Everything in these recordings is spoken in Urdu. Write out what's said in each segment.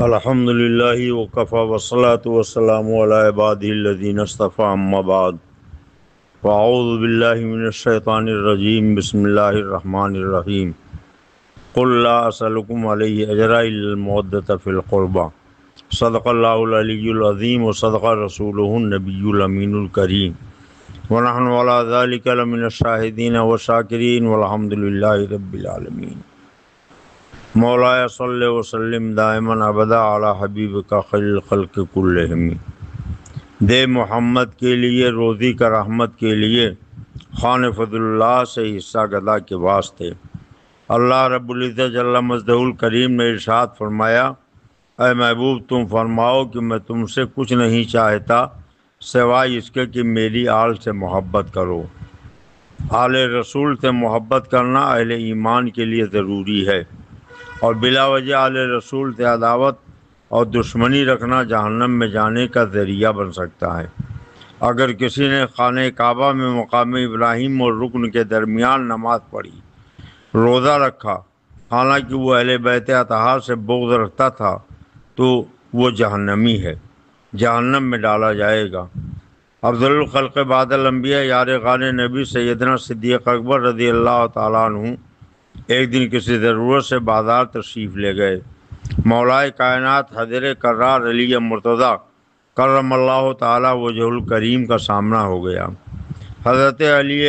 الحمد للہ وکفی والصلاة والسلام علی عبادہ الذین اصطفی اما بعد فاعوذ باللہ من الشیطان الرجیم بسم اللہ الرحمن الرحیم قل لا اسألکم علیہ اجرا الا المودۃ فی القربى صدق اللہ العلی العظیم وصدق رسولہ النبی الامین الکریم ونحن علی ذلک لمن الشاہدین والشاکرین والحمد للہ رب العالمین۔ مولایا صلی وسلم دائما ابدا علی حبیبک خیر الخلق کلہم۔ دے محمد کے لیے روزی کا رحمت کے لیے خان فضل اللہ سے حصہ گدا کے واسطے۔ اللہ رب العزت جل مجدہ الکریم نے ارشاد فرمایا، اے محبوب تم فرماؤ کہ میں تم سے کچھ نہیں چاہتا سوائے اس کے کہ میری آل سے محبت کرو۔ آل رسول سے محبت کرنا اہل ایمان کے لیے ضروری ہے، اور بلا وجہ آل رسول سے عداوت اور دشمنی رکھنا جہنم میں جانے کا ذریعہ بن سکتا ہے۔ اگر کسی نے خانہ کعبہ میں مقام ابراہیم اور رکن کے درمیان نماز پڑھی، روزہ رکھا، حالانکہ وہ اہل بیت اطہار سے بغض رکھتا تھا، تو وہ جہنمی ہے، جہنم میں ڈالا جائے گا۔ افضل الخلق بعد الانبیاء یار غار نبی سیدنا صدیق اکبر رضی اللہ تعالیٰ عنہ ایک دن کسی ضرورت سے بازار تشریف لے گئے۔ مولائے کائنات حضرت کرار علی مرتضیٰ کرم اللہ تعالیٰ وجہ الکریم کا سامنا ہو گیا۔ حضرت علی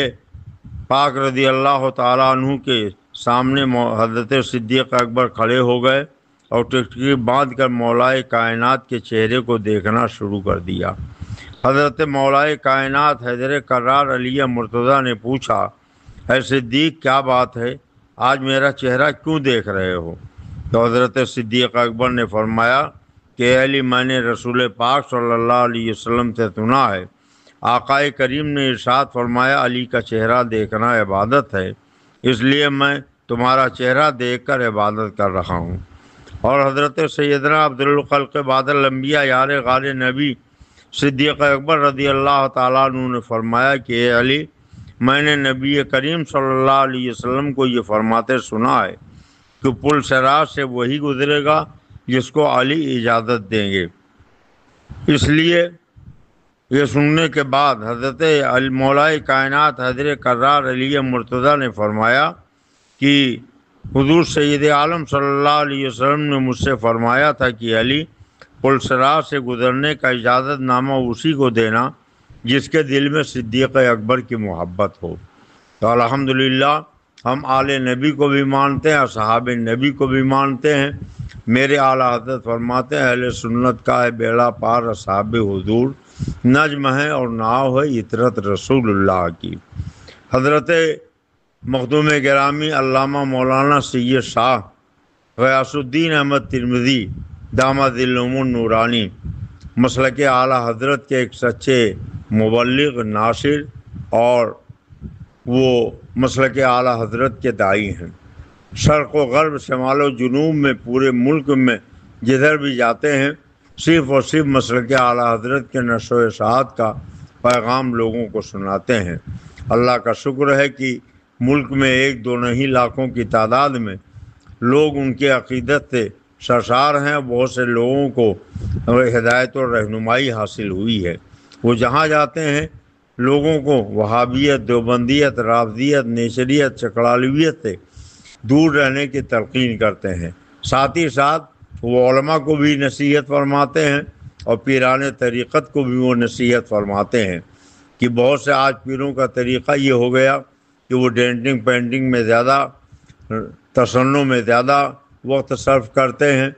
پاک رضی اللہ تعالیٰ عنہ کے سامنے حضرت صدیق اکبر کھڑے ہو گئے اور ٹکٹکی باندھ کر مولائے کائنات کے چہرے کو دیکھنا شروع کر دیا۔ حضرت مولائے کائنات حضرت کرار علی مرتضیٰ نے پوچھا، اے صدیق کیا بات ہے، آج میرا چہرہ کیوں دیکھ رہے ہو؟ تو حضرت صدیق اکبر نے فرمایا کہ اے علی، میں نے رسول پاک صلی اللہ علیہ وسلم سے سنا ہے، آقا کریم نے ارشاد فرمایا علی کا چہرہ دیکھنا عبادت ہے، اس لیے میں تمہارا چہرہ دیکھ کر عبادت کر رہا ہوں۔ اور حضرت سیدنا افضل الخلق بعد الانبیاء یار غار نبی صدیق اکبر رضی اللہ تعالیٰ عنہ نے فرمایا کہ اے علی، میں نے نبی کریم صلی اللہ علیہ وسلم کو یہ فرماتے سنا ہے کہ پل صراط سے وہی گزرے گا جس کو علی اجازت دیں گے۔ اس لیے یہ سننے کے بعد حضرت مولائے کائنات حضرت کرار علی مرتضیٰ نے فرمایا کہ حضور سید عالم صلی اللہ علیہ وسلم نے مجھ سے فرمایا تھا کہ علی، پل صراط سے گزرنے کا اجازت نامہ اسی کو دینا جس کے دل میں صدیق اکبر کی محبت ہو۔ تو الحمدللہ ہم آل نبی کو بھی مانتے ہیں، اصحاب نبی کو بھی مانتے ہیں۔ میرے اعلیٰ حضرت فرماتے ہیں، اہل سنت کا ہے بیڑا پار اصحاب حضور، نجم ہے اور ناؤ ہے عطرت رسول اللہ کی۔ حضرت مخدوم گرامی علامہ مولانا سید شاہ غیاث الدین احمد ترمذی دامت العلوم النورانی مسلک اعلیٰ حضرت کے ایک سچے مبلغ، ناصر اور وہ مسلک اعلیٰ حضرت کے داعی ہیں۔ شرق و غرب، شمال و جنوب میں، پورے ملک میں جدھر بھی جاتے ہیں، صرف اور صرف مسلک اعلیٰ حضرت کے نشر و اشاعت کا پیغام لوگوں کو سناتے ہیں۔ اللہ کا شکر ہے کہ ملک میں 1-2 نہیں لاکھوں کی تعداد میں لوگ ان کے عقیدت سے سرشار ہیں۔ بہت سے لوگوں کو ہدایت اور رہنمائی حاصل ہوئی ہے۔ وہ جہاں جاتے ہیں لوگوں کو وہابیت، دیوبندیت، رافضیت، نیچریت، چکڑالویت سے دور رہنے کی تلقین کرتے ہیں۔ ساتھ ہی ساتھ وہ علماء کو بھی نصیحت فرماتے ہیں اور پیران طریقت کو بھی وہ نصیحت فرماتے ہیں کہ بہت سے آج پیروں کا طریقہ یہ ہو گیا کہ وہ ڈینٹنگ پینٹنگ میں زیادہ، تصنع میں زیادہ وقت صرف کرتے ہیں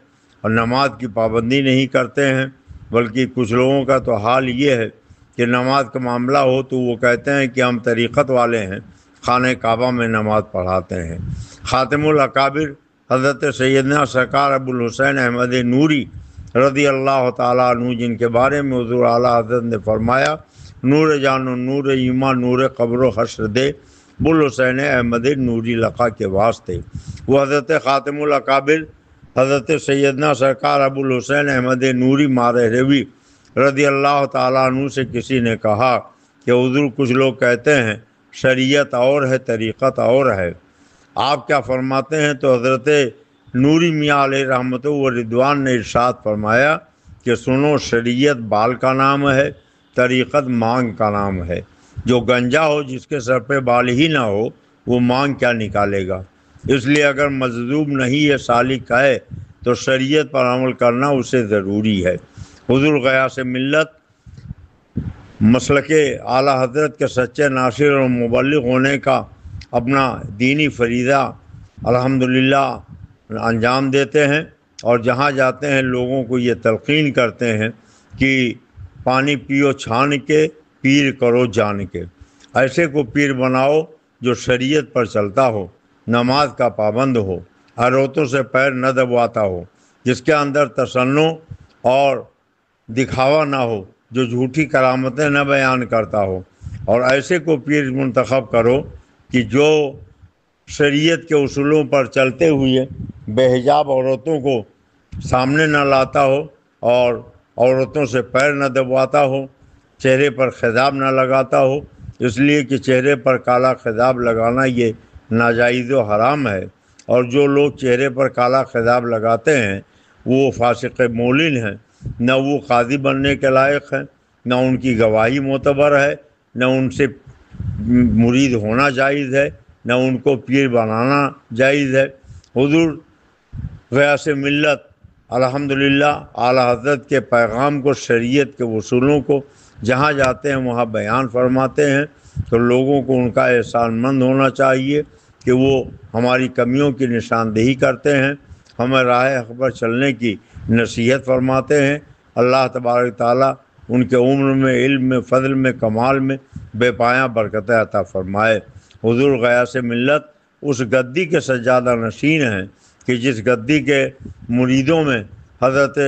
اور نماز کی پابندی نہیں کرتے ہیں۔ بلکہ کچھ لوگوں کا تو حال یہ ہے کہ نماز کا معاملہ ہو تو وہ کہتے ہیں کہ ہم طریقت والے ہیں، خانہ کعبہ میں نماز پڑھاتے ہیں۔ خاتم الاکابر حضرت سیدنا سرکار ابو الحسین احمد نوری رضی اللہ تعالیٰ عنہ، جن کے بارے میں حضور اعلیٰ حضرت نے فرمایا، نور جان و نور ایمان نور قبر و حشر دے ابو الحسین احمد نوری لقا کے واسطے۔ وہ حضرت خاتم الاکابر حضرت سیدنا سرکار ابو الحسین احمد نوری مارہروی رضی اللہ تعالیٰ عنہ سے کسی نے کہا کہ حضور کچھ لوگ کہتے ہیں شریعت اور ہے، طریقت اور ہے، آپ کیا فرماتے ہیں؟ تو حضرت نوری میاں علیہ رحمت و رضوان نے ارشاد فرمایا کہ سنو، شریعت بال کا نام ہے، طریقت مانگ کا نام ہے۔ جو گنجا ہو، جس کے سر پہ بال ہی نہ ہو، وہ مانگ کیا نکالے گا؟ اس لیے اگر مجذوب نہیں ہے، سالک ہے، تو شریعت پر عمل کرنا اسے ضروری ہے۔ حضور غیاث ملت مسلک اعلیٰ حضرت کے سچے ناصر اور مبلغ ہونے کا اپنا دینی فریضہ الحمدللہ انجام دیتے ہیں، اور جہاں جاتے ہیں لوگوں کو یہ تلقین کرتے ہیں کہ پانی پیو چھان کے، پیر کرو جان کے۔ ایسے کو پیر بناؤ جو شریعت پر چلتا ہو، نماز کا پابند ہو، عورتوں سے پیر نہ دبواتا ہو، جس کے اندر تصنع اور دکھاوا نہ ہو، جو جھوٹی کرامتیں نہ بیان کرتا ہو۔ اور ایسے کو پیر منتخب کرو کہ جو شریعت کے اصولوں پر چلتے ہوئے بے حجاب عورتوں کو سامنے نہ لاتا ہو، اور عورتوں سے پیر نہ دبواتا ہو، چہرے پر خضاب نہ لگاتا ہو، اس لیے کہ چہرے پر کالا خضاب لگانا یہ ناجائز و حرام ہے۔ اور جو لوگ چہرے پر کالا خضاب لگاتے ہیں وہ فاسق مولن ہیں، نہ وہ قاضی بننے کے لائق ہیں، نہ ان کی گواہی معتبر ہے، نہ ان سے مرید ہونا جائز ہے، نہ ان کو پیر بنانا جائز ہے۔ حضور غیاث ملت الحمدللہ اعلیٰ حضرت کے پیغام کو، شریعت کے اصولوں کو جہاں جاتے ہیں وہاں بیان فرماتے ہیں، تو لوگوں کو ان کا احسان مند ہونا چاہیے کہ وہ ہماری کمیوں کی نشاندہی کرتے ہیں، ہمیں راہ حق پر چلنے کی نصیحت فرماتے ہیں۔ اللہ تبارک تعالیٰ ان کے عمر میں، علم میں، فضل میں، کمال میں بے پایاں برکتیں عطا فرمائے۔ حضور غیاث ملت اس گدی کے سجادہ نشین ہیں کہ جس گدی کے مریدوں میں حضرت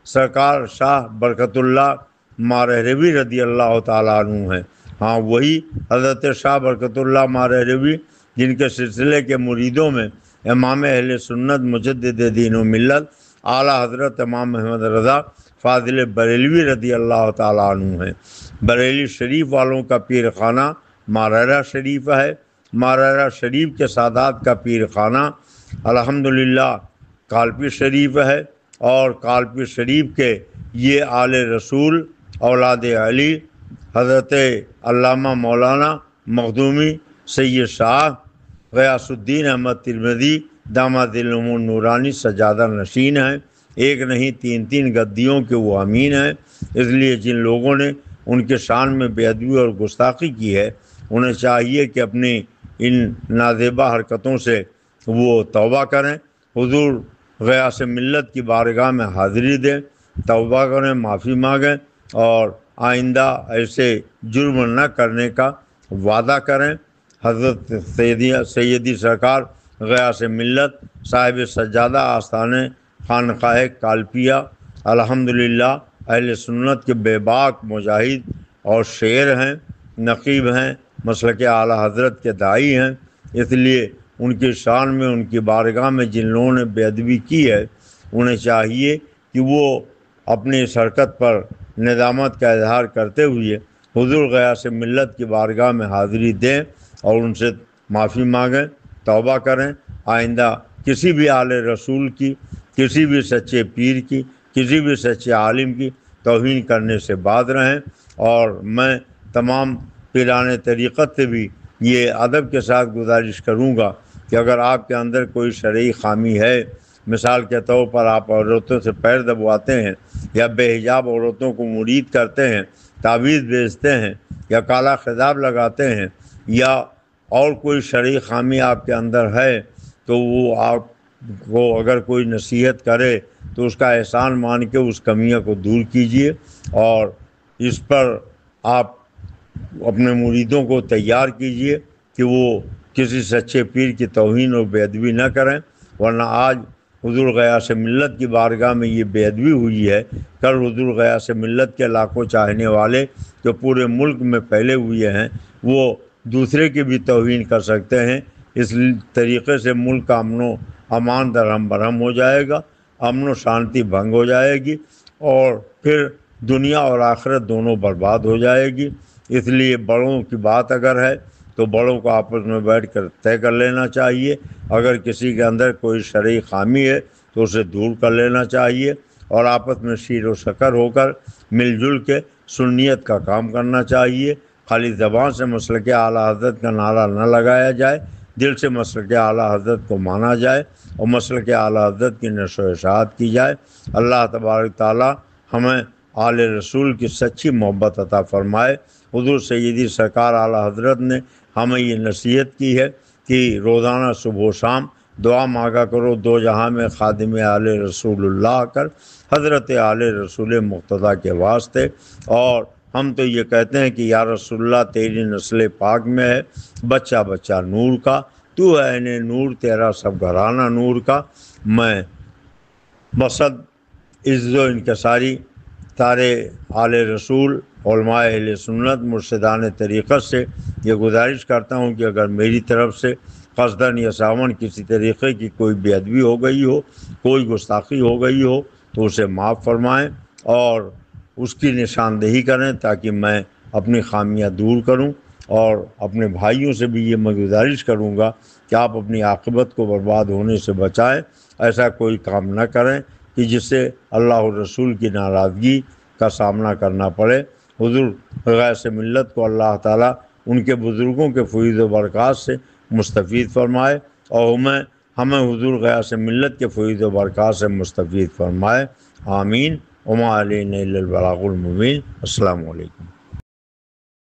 سرکار شاہ برکت اللہ مارہروی رضی اللہ تعالیٰ عنہ ہیں۔ ہاں، وہی حضرت شاہ برکت اللہ مارہروی جن کے سلسلے کے مریدوں میں امام اہل سنت مجدد دین و ملت اعلیٰ حضرت امام محمد رضا فاضل بریلوی رضی اللہ تعالیٰ عنہ ہیں۔ بریلی شریف والوں کا پیر خانہ مارہرہ شریف ہے۔ مارہرہ شریف کے سادات کا پیر خانہ الحمدللہ کالپی شریف ہے، اور کالپی شریف کے یہ آل رسول اولاد علی حضرت علامہ مولانا مخدومی سید شاہ غیاث الدین احمد ترمذی داماد العلوم النورانی سجادہ نشین ہیں۔ ایک نہیں، تین گدیوں کے وہ امین ہیں۔ اس لیے جن لوگوں نے ان کے شان میں بے ادبی اور گستاخی کی ہے، انہیں چاہیے کہ اپنی ان نازیبا حرکتوں سے وہ توبہ کریں، حضور غیاث ملت کی بارگاہ میں حاضری دیں، توبہ کریں، معافی مانگیں، اور آئندہ ایسے جرم نہ کرنے کا وعدہ کریں۔ حضرت سیدی سرکار غیاث ملت صاحب سجادہ آستانِ خانقاہ کالپیہ الحمدللہ اہل سنت کے بے باک مجاہد اور شعر ہیں، نقیب ہیں، مسلک اعلیٰ حضرت کے داعی ہیں۔ اس لیے ان کی شان میں، ان کی بارگاہ میں جن لوگوں نے بے ادبی کی ہے، انہیں چاہیے کہ وہ اپنی اس حرکت پر ندامت کا اظہار کرتے ہوئے حضور غیاث ملت کی بارگاہ میں حاضری دیں اور ان سے معافی مانگیں، توبہ کریں، آئندہ کسی بھی آل رسول کی، کسی بھی سچے پیر کی، کسی بھی سچے عالم کی توہین کرنے سے باز رہیں۔ اور میں تمام پیران طریقت سے بھی یہ ادب کے ساتھ گزارش کروں گا کہ اگر آپ کے اندر کوئی شرعی خامی ہے، مثال کے طور پر آپ عورتوں سے پیر دبواتے ہیں، یا بے حجاب عورتوں کو مرید کرتے ہیں، تعویذ بیچتے ہیں، یا کالا خضاب لگاتے ہیں، یا اور کوئی شرعی خامی آپ کے اندر ہے، تو وہ آپ کو اگر کوئی نصیحت کرے تو اس کا احسان مان کے اس کمیوں کو دور کیجیے، اور اس پر آپ اپنے مریدوں کو تیار کیجیے کہ وہ کسی سچے پیر کی توہین اور بے ادبی نہ کریں، ورنہ آج حضور غیاث ملت کی بارگاہ میں یہ بے ادبی ہوئی ہے، کل حضور غیاث ملت کے لاکھوں چاہنے والے جو پورے ملک میں پھیلے ہوئے ہیں وہ دوسرے کی بھی توہین کر سکتے ہیں۔ اس طریقے سے ملک کا امن و امان درہم برہم ہو جائے گا، امن و شانتی بھنگ ہو جائے گی، اور پھر دنیا اور آخرت دونوں برباد ہو جائے گی۔ اس لیے بڑوں کی بات اگر ہے تو بڑوں کو آپس میں بیٹھ کر طے کر لینا چاہیے۔ اگر کسی کے اندر کوئی شرعی خامی ہے تو اسے دور کر لینا چاہیے، اور آپس میں شیر و شکر ہو کر مل جل کے سنیت کا کام کرنا چاہیے۔ خالی زبان سے مسلک اعلیٰ حضرت کا نعرہ نہ لگایا جائے، دل سے مسلک اعلیٰ حضرت کو مانا جائے اور مسلک اعلیٰ حضرت کی نشر و اشاعت کی جائے۔ اللہ تبارک تعالیٰ ہمیں آل رسول کی سچی محبت عطا فرمائے۔ حضور سیدی سرکار اعلیٰ حضرت نے ہمیں یہ نصیحت کی ہے کہ روزانہ صبح و شام دعا مانگا کرو دو جہاں میں خادم آل رسول اللہ کر، حضرت آل رسول مقتدیٰ کے واسطے۔ اور ہم تو یہ کہتے ہیں کہ یا رسول اللہ تیری نسل پاک میں ہے بچہ بچہ نور کا، تو ہے عین نور تیرا سب گھرانہ نور کا۔ میں بصد عز و انکساری تارے آل رسول علماء اہل سنت مرشدان طریقت سے یہ گزارش کرتا ہوں کہ اگر میری طرف سے قصداً یا ساون کسی طریقے کی کوئی بے ادبی ہو گئی ہو، کوئی گستاخی ہو گئی ہو تو اسے معاف فرمائیں اور اس کی نشاندہی کریں تاکہ میں اپنی خامیاں دور کروں۔ اور اپنے بھائیوں سے بھی یہ میں گزارش کروں گا کہ آپ اپنی عاقبت کو برباد ہونے سے بچائیں، ایسا کوئی کام نہ کریں کہ جس سے اللہ اور رسول کی ناراضگی کا سامنا کرنا پڑے۔ حضور غیث ملت کو اللہ تعالیٰ ان کے بزرگوں کے فیض و برکات سے مستفید فرمائے اور ہمیں حضور غیث ملت کے فیض و برکات سے مستفید فرمائے۔ آمین۔ وما علینا الا البلاغ المبین۔ السلام علیکم۔